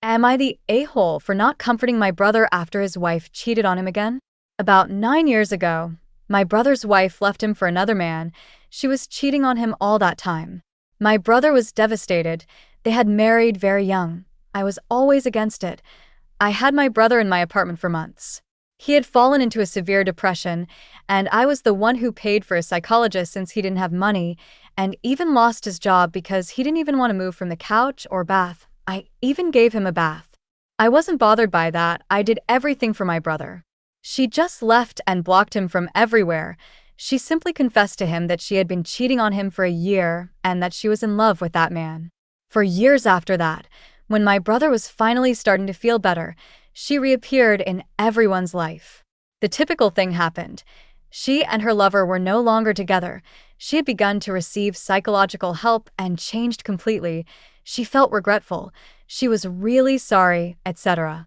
Am I the a-hole for not comforting my brother after his wife cheated on him again? About 9 years ago, my brother's wife left him for another man. She was cheating on him all that time. My brother was devastated. They had married very young. I was always against it. I had my brother in my apartment for months. He had fallen into a severe depression, and I was the one who paid for a psychologist since he didn't have money, and even lost his job because he didn't even want to move from the couch or bath. I even gave him a bath. I wasn't bothered by that. I did everything for my brother. She just left and blocked him from everywhere. She simply confessed to him that she had been cheating on him for a year and that she was in love with that man. For years after that, when my brother was finally starting to feel better, she reappeared in everyone's life. The typical thing happened. She and her lover were no longer together. She had begun to receive psychological help and changed completely. She felt regretful. She was really sorry, etc.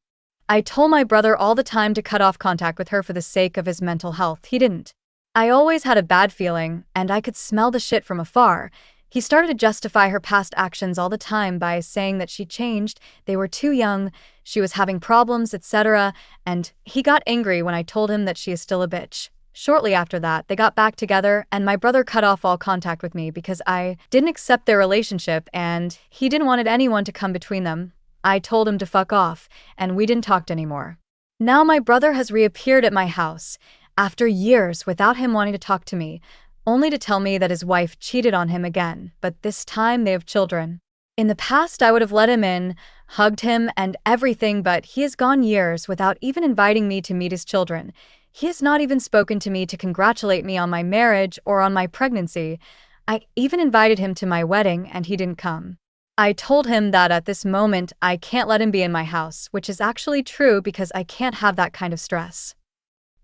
I told my brother all the time to cut off contact with her for the sake of his mental health. He didn't. I always had a bad feeling, and I could smell the shit from afar. He started to justify her past actions all the time by saying that she changed, they were too young, she was having problems, etc., and he got angry when I told him that she is still a bitch. Shortly after that, they got back together, and my brother cut off all contact with me because I didn't accept their relationship and he didn't want anyone to come between them. I told him to fuck off, and we didn't talk anymore. Now my brother has reappeared at my house, after years without him wanting to talk to me, only to tell me that his wife cheated on him again, but this time they have children. In the past, I would have let him in, hugged him and everything, but he has gone years without even inviting me to meet his children. He has not even spoken to me to congratulate me on my marriage or on my pregnancy. I even invited him to my wedding and he didn't come. I told him that at this moment I can't let him be in my house, which is actually true because I can't have that kind of stress.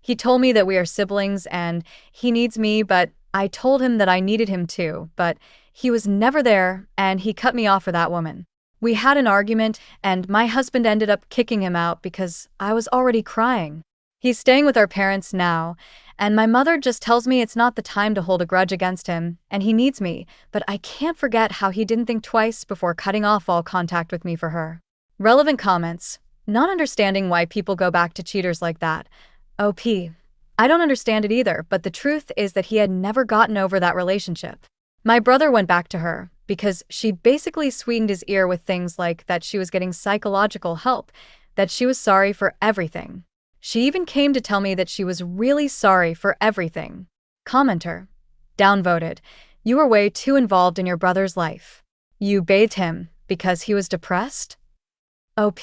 He told me that we are siblings and he needs me, but I told him that I needed him too, but he was never there and he cut me off for that woman. We had an argument and my husband ended up kicking him out because I was already crying. He's staying with our parents now, and my mother just tells me it's not the time to hold a grudge against him, and he needs me, but I can't forget how he didn't think twice before cutting off all contact with me for her. Relevant comments. Not understanding why people go back to cheaters like that. OP. I don't understand it either, but the truth is that he had never gotten over that relationship. My brother went back to her because she basically sweetened his ear with things like that she was getting psychological help, that she was sorry for everything. She even came to tell me that she was really sorry for everything. Commenter. Downvoted. You were way too involved in your brother's life. You bathed him because he was depressed? OP.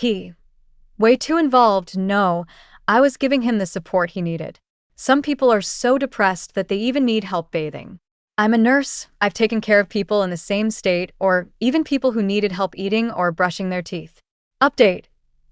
Way too involved, no. I was giving him the support he needed. Some people are so depressed that they even need help bathing. I'm a nurse. I've taken care of people in the same state or even people who needed help eating or brushing their teeth. Update.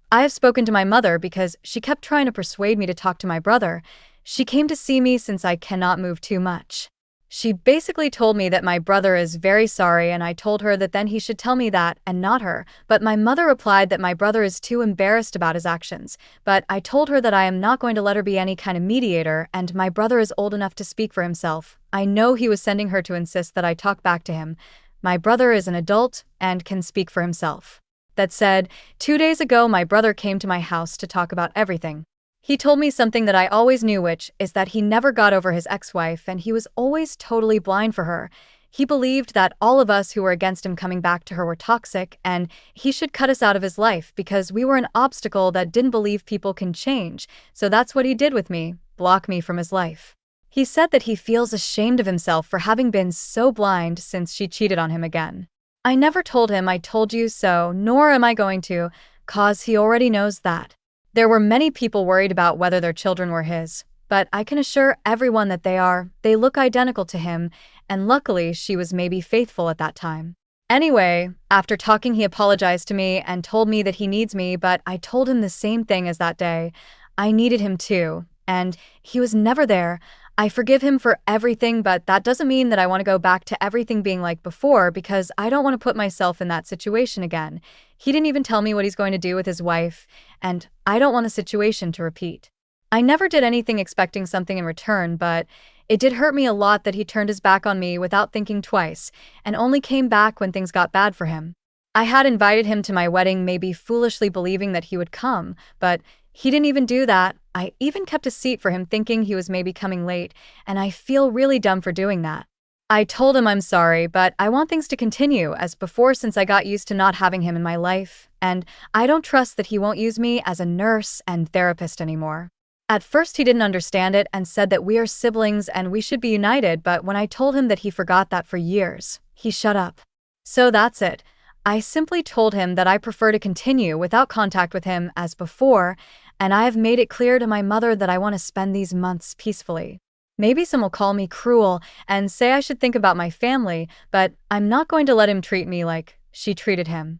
I have spoken to my mother because she kept trying to persuade me to talk to my brother. She came to see me since I cannot move too much. She basically told me that my brother is very sorry and I told her that then he should tell me that and not her, but my mother replied that my brother is too embarrassed about his actions, but I told her that I am not going to let her be any kind of mediator and my brother is old enough to speak for himself. I know he was sending her to insist that I talk back to him. My brother is an adult and can speak for himself. That said, 2 days ago my brother came to my house to talk about everything. He told me something that I always knew, which is that he never got over his ex-wife and he was always totally blind for her. He believed that all of us who were against him coming back to her were toxic and he should cut us out of his life because we were an obstacle that didn't believe people can change, so that's what he did with me, block me from his life. He said that he feels ashamed of himself for having been so blind since she cheated on him again. I never told him I told you so, nor am I going to, cause he already knows that. There were many people worried about whether their children were his, but I can assure everyone that they look identical to him, and luckily she was maybe faithful at that time. Anyway, after talking he apologized to me and told me that he needs me, but I told him the same thing as that day. I needed him too, and he was never there. I forgive him for everything, but that doesn't mean that I want to go back to everything being like before because I don't want to put myself in that situation again. He didn't even tell me what he's going to do with his wife, and I don't want the situation to repeat. I never did anything expecting something in return, but it did hurt me a lot that he turned his back on me without thinking twice and only came back when things got bad for him. I had invited him to my wedding, maybe foolishly believing that he would come, but he didn't even do that. I even kept a seat for him thinking he was maybe coming late, and I feel really dumb for doing that. I told him I'm sorry, but I want things to continue as before since I got used to not having him in my life, and I don't trust that he won't use me as a nurse and therapist anymore. At first he didn't understand it and said that we are siblings and we should be united, but when I told him that he forgot that for years, he shut up. So that's it. I simply told him that I prefer to continue without contact with him as before, and I have made it clear to my mother that I want to spend these months peacefully. Maybe some will call me cruel and say I should think about my family, but I'm not going to let him treat me like she treated him.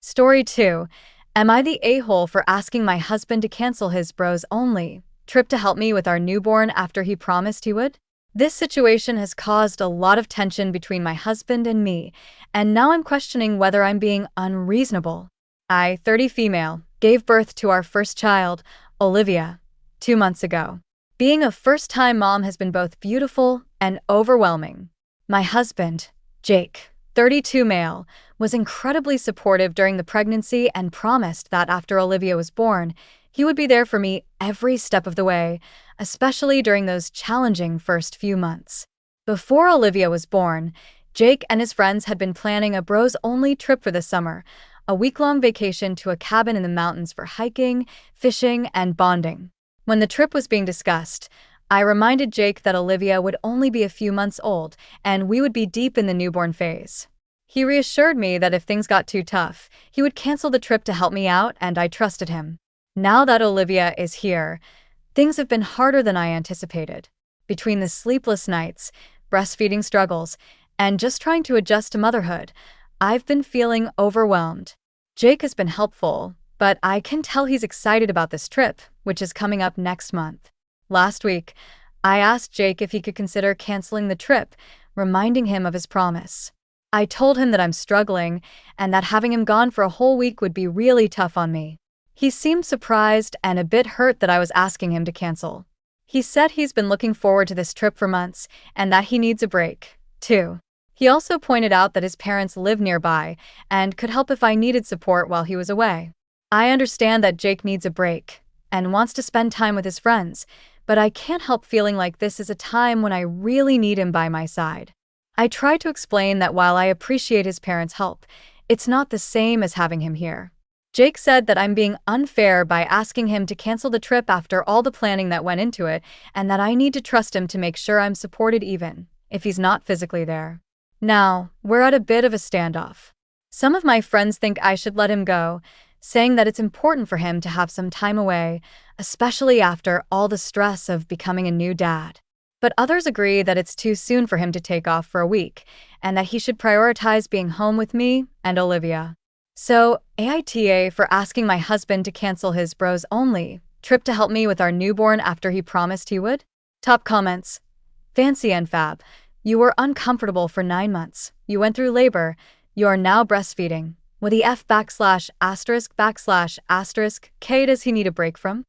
Story 2. Am I the a-hole for asking my husband to cancel his bros only trip to help me with our newborn after he promised he would? This situation has caused a lot of tension between my husband and me, and now I'm questioning whether I'm being unreasonable. I, 30 female, gave birth to our first child, Olivia, 2 months ago. Being a first-time mom has been both beautiful and overwhelming. My husband, Jake, 32 male, was incredibly supportive during the pregnancy and promised that after Olivia was born, he would be there for me every step of the way, especially during those challenging first few months. Before Olivia was born, Jake and his friends had been planning a bros-only trip for the summer, a week-long vacation to a cabin in the mountains for hiking, fishing, and bonding. When the trip was being discussed, I reminded Jake that Olivia would only be a few months old and we would be deep in the newborn phase. He reassured me that if things got too tough, he would cancel the trip to help me out, and I trusted him. Now that Olivia is here, things have been harder than I anticipated. Between the sleepless nights, breastfeeding struggles, and just trying to adjust to motherhood, I've been feeling overwhelmed. Jake has been helpful, but I can tell he's excited about this trip, which is coming up next month. Last week, I asked Jake if he could consider canceling the trip, reminding him of his promise. I told him that I'm struggling and that having him gone for a whole week would be really tough on me. He seemed surprised and a bit hurt that I was asking him to cancel. He said he's been looking forward to this trip for months and that he needs a break, too. He also pointed out that his parents live nearby and could help if I needed support while he was away. I understand that Jake needs a break and wants to spend time with his friends, but I can't help feeling like this is a time when I really need him by my side. I tried to explain that while I appreciate his parents' help, it's not the same as having him here. Jake said that I'm being unfair by asking him to cancel the trip after all the planning that went into it, and that I need to trust him to make sure I'm supported even if he's not physically there. Now, we're at a bit of a standoff. Some of my friends think I should let him go, saying that it's important for him to have some time away, especially after all the stress of becoming a new dad. But others agree that it's too soon for him to take off for a week, and that he should prioritize being home with me and Olivia. So, AITA for asking my husband to cancel his bros-only trip to help me with our newborn after he promised he would? Top comments. Fancy and Fab. You were uncomfortable for 9 months. You went through labor. You are now breastfeeding. With the F *****K does he need a break from?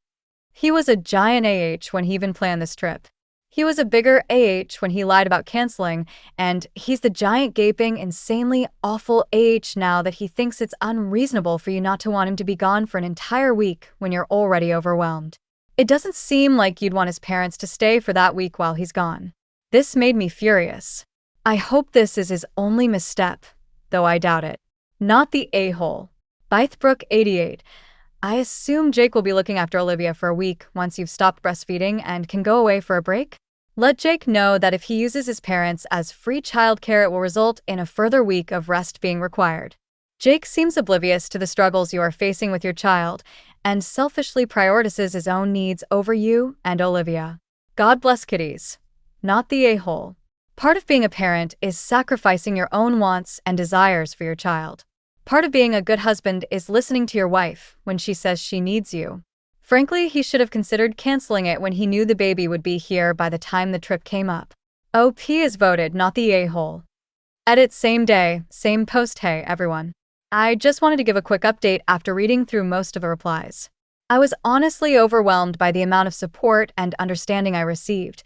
He was a giant AH when he even planned this trip. He was a bigger AH when he lied about canceling, and he's the giant gaping, insanely awful AH now that he thinks it's unreasonable for you not to want him to be gone for an entire week when you're already overwhelmed. It doesn't seem like you'd want his parents to stay for that week while he's gone. This made me furious. I hope this is his only misstep, though I doubt it. Not the a-hole. Bythbrook 88. I assume Jake will be looking after Olivia for a week once you've stopped breastfeeding and can go away for a break? Let Jake know that if he uses his parents as free childcare, it will result in a further week of rest being required. Jake seems oblivious to the struggles you are facing with your child and selfishly prioritizes his own needs over you and Olivia. God bless kitties. Not the a-hole. Part of being a parent is sacrificing your own wants and desires for your child. Part of being a good husband is listening to your wife when she says she needs you. Frankly, he should have considered canceling it when he knew the baby would be here by the time the trip came up. OP is voted not the a-hole. Edit same day, same post. Hey everyone. I just wanted to give a quick update after reading through most of the replies. I was honestly overwhelmed by the amount of support and understanding I received.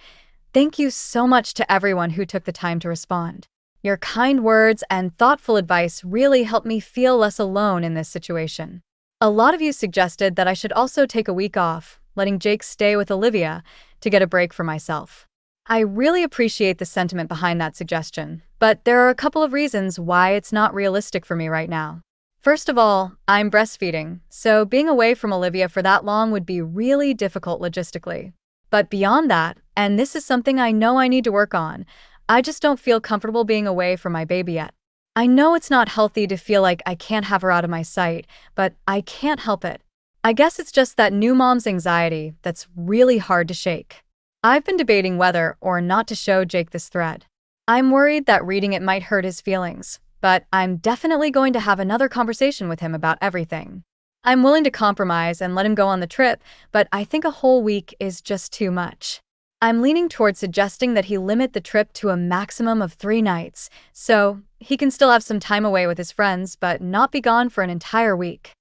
Thank you so much to everyone who took the time to respond. Your kind words and thoughtful advice really helped me feel less alone in this situation. A lot of you suggested that I should also take a week off, letting Jake stay with Olivia to get a break for myself. I really appreciate the sentiment behind that suggestion, but there are a couple of reasons why it's not realistic for me right now. First of all, I'm breastfeeding, so being away from Olivia for that long would be really difficult logistically. But beyond that, and this is something I know I need to work on, I just don't feel comfortable being away from my baby yet. I know it's not healthy to feel like I can't have her out of my sight, but I can't help it. I guess it's just that new mom's anxiety that's really hard to shake. I've been debating whether or not to show Jake this thread. I'm worried that reading it might hurt his feelings, but I'm definitely going to have another conversation with him about everything. I'm willing to compromise and let him go on the trip, but I think a whole week is just too much. I'm leaning towards suggesting that he limit the trip to a maximum of 3 nights, so he can still have some time away with his friends but not be gone for an entire week.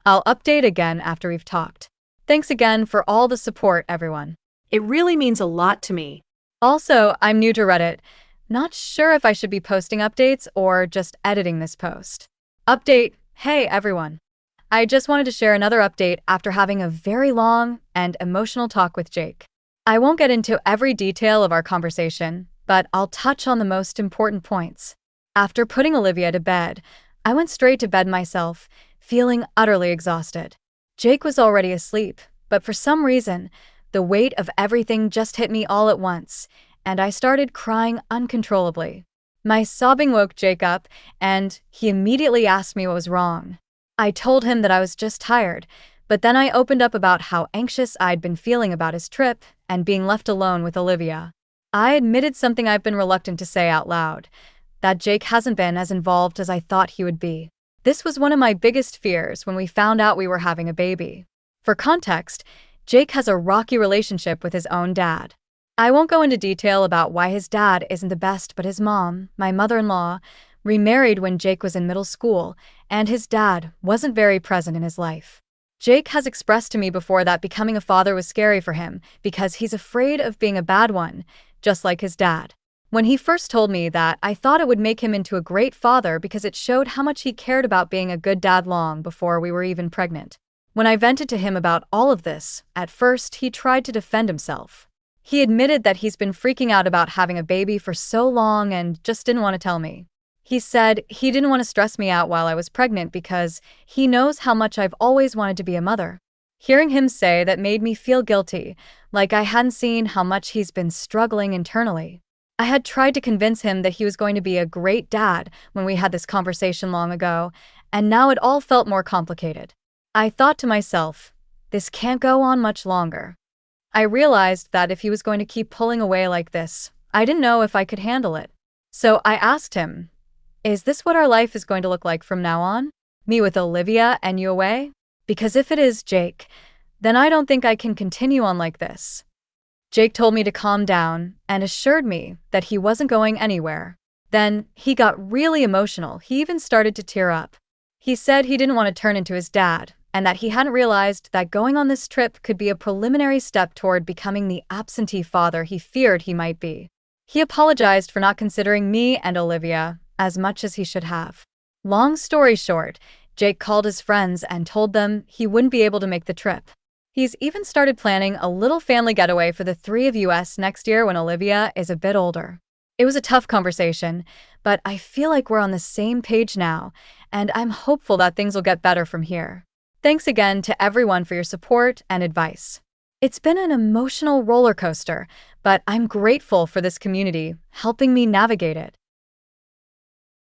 I'll update again after we've talked. Thanks again for all the support, everyone. It really means a lot to me. Also, I'm new to Reddit. Not sure if I should be posting updates or just editing this post. Update, hey everyone. I just wanted to share another update after having a very long and emotional talk with Jake. I won't get into every detail of our conversation, but I'll touch on the most important points. After putting Olivia to bed, I went straight to bed myself, feeling utterly exhausted. Jake was already asleep, but for some reason, the weight of everything just hit me all at once, and I started crying uncontrollably. My sobbing woke Jake up, and he immediately asked me what was wrong. I told him that I was just tired, but then I opened up about how anxious I'd been feeling about his trip and being left alone with Olivia. I admitted something I've been reluctant to say out loud, that Jake hasn't been as involved as I thought he would be. This was one of my biggest fears when we found out we were having a baby. For context, Jake has a rocky relationship with his own dad. I won't go into detail about why his dad isn't the best, but his mom, my mother-in-law, remarried when Jake was in middle school, and his dad wasn't very present in his life. Jake has expressed to me before that becoming a father was scary for him because he's afraid of being a bad one, just like his dad. When he first told me that, I thought it would make him into a great father because it showed how much he cared about being a good dad long before we were even pregnant. When I vented to him about all of this, at first he tried to defend himself. He admitted that he's been freaking out about having a baby for so long and just didn't want to tell me. He said he didn't want to stress me out while I was pregnant because he knows how much I've always wanted to be a mother. Hearing him say that made me feel guilty, like I hadn't seen how much he's been struggling internally. I had tried to convince him that he was going to be a great dad when we had this conversation long ago, and now it all felt more complicated. I thought to myself, this can't go on much longer. I realized that if he was going to keep pulling away like this, I didn't know if I could handle it. So I asked him, is this what our life is going to look like from now on? Me with Olivia and you away? Because if it is, Jake, then I don't think I can continue on like this. Jake told me to calm down and assured me that he wasn't going anywhere. Then he got really emotional. He even started to tear up. He said he didn't want to turn into his dad and that he hadn't realized that going on this trip could be a preliminary step toward becoming the absentee father he feared he might be. He apologized for not considering me and Olivia as much as he should have. Long story short, Jake called his friends and told them he wouldn't be able to make the trip. He's even started planning a little family getaway for the 3 of us next year when Olivia is a bit older. It was a tough conversation, but I feel like we're on the same page now, and I'm hopeful that things will get better from here. Thanks again to everyone for your support and advice. It's been an emotional roller coaster, but I'm grateful for this community helping me navigate it.